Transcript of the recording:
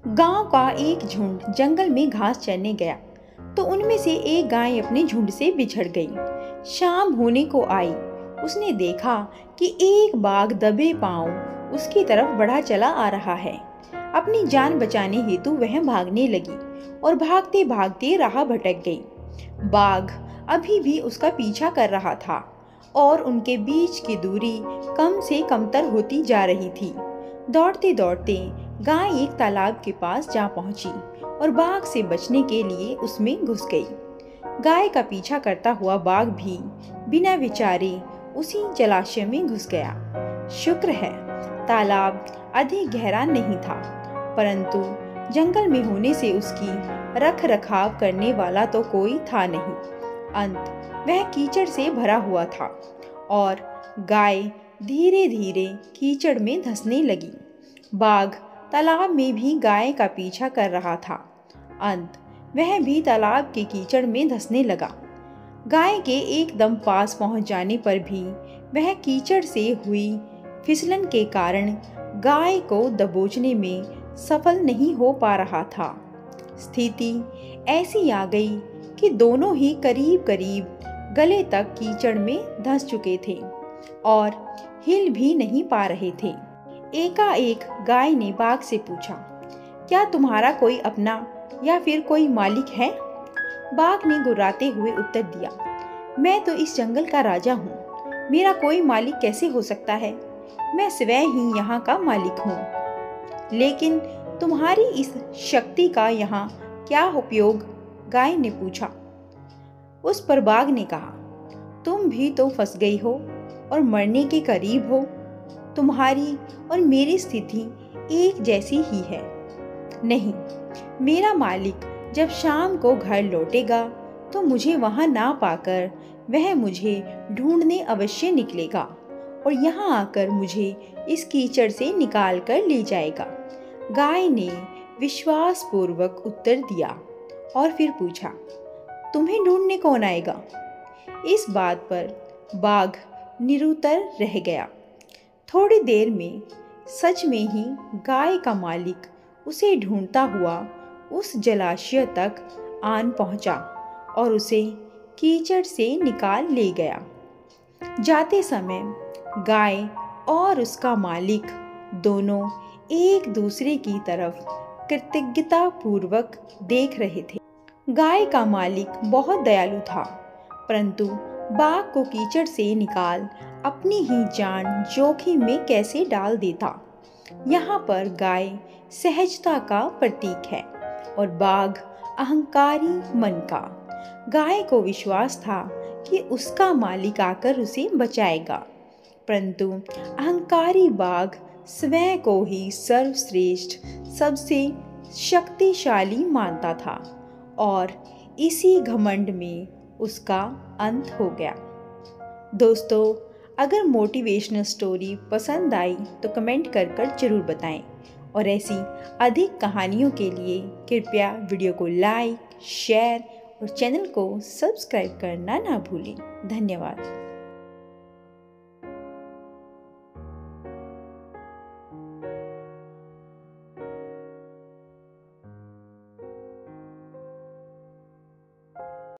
गांव का एक झुंड जंगल में घास चरने गया तो उनमें से एक गाय अपने झुंड से बिछड़ गई। शाम होने को आई। उसने देखा कि एक बाघ दबे पांव उसकी तरफ बढ़ा चला आ रहा है। अपनी जान बचाने हेतु वह भागने लगी और भागते भागते राह भटक गई। बाघ अभी भी उसका पीछा कर रहा था और उनके बीच की दूरी कम से कमतर होती जा रही थी। दौड़ते दौड़ते गाय एक तालाब के पास जा पहुंची और बाघ से बचने के लिए उसमें घुस गई। गाय का पीछा करता हुआ बाघ भी बिना विचारे उसी जलाशय में घुस गया। शुक्र है तालाब अधिक गहरा नहीं था, परंतु जंगल में होने से उसकी रख रखाव करने वाला तो कोई था नहीं। अंत वह कीचड़ से भरा हुआ था और गाय धीरे धीरे कीचड़ में धंसने लगी। बाघ तालाब में भी गाय का पीछा कर रहा था। अंत वह भी तालाब के कीचड़ में धंसने लगा। गाय के एकदम पास पहुंच जाने पर भी वह कीचड़ से हुई फिसलन के कारण गाय को दबोचने में सफल नहीं हो पा रहा था। स्थिति ऐसी आ गई कि दोनों ही करीब करीब गले तक कीचड़ में धंस चुके थे और हिल भी नहीं पा रहे थे। एकाएक गाय ने बाघ से पूछा, क्या तुम्हारा कोई अपना या फिर कोई मालिक है? बाघ ने गुर्राते हुए उत्तर दिया, मैं तो इस जंगल का राजा हूँ। मेरा कोई मालिक कैसे हो सकता है? मैं स्वयं ही यहाँ का मालिक हूँ। लेकिन तुम्हारी इस शक्ति का यहाँ क्या उपयोग? गाय ने पूछा। उस पर बाघ ने कहा, तुम भी तो फंस गई हो और मरने के करीब हो। तुम्हारी और मेरी स्थिति एक जैसी ही है। नहीं, मेरा मालिक जब शाम को घर लौटेगा तो मुझे वहां ना पाकर वह मुझे ढूंढने अवश्य निकलेगा और यहाँ आकर मुझे इस कीचड़ से निकाल कर ले जाएगा। गाय ने विश्वासपूर्वक उत्तर दिया और फिर पूछा, तुम्हें ढूंढने कौन आएगा? इस बात पर बाघ निरुत्तर रह गया। थोड़ी देर में सच में ही गाय का मालिक उसे ढूंढता हुआ उस जलाशय तक आन पहुंचा और उसे कीचड़ से निकाल ले गया। जाते समय गाय और उसका मालिक दोनों एक दूसरे की तरफ कृतज्ञता पूर्वक देख रहे थे। गाय का मालिक बहुत दयालु था, परंतु बाघ को कीचड़ से निकाल अपनी ही जान जोखिम में कैसे डाल देता। यहाँ पर गाय सहजता का प्रतीक है और बाघ अहंकारी मन का। गाय को विश्वास था कि उसका मालिक आकर उसे बचाएगा, परंतु अहंकारी बाघ स्वयं को ही सर्वश्रेष्ठ, सबसे शक्तिशाली मानता था और इसी घमंड में उसका अंत हो गया। दोस्तों, अगर मोटिवेशनल स्टोरी पसंद आई तो कमेंट कर जरूर बताएं और ऐसी अधिक कहानियों के लिए कृपया वीडियो को लाइक, शेयर और चैनल को सब्सक्राइब करना ना भूलें। धन्यवाद।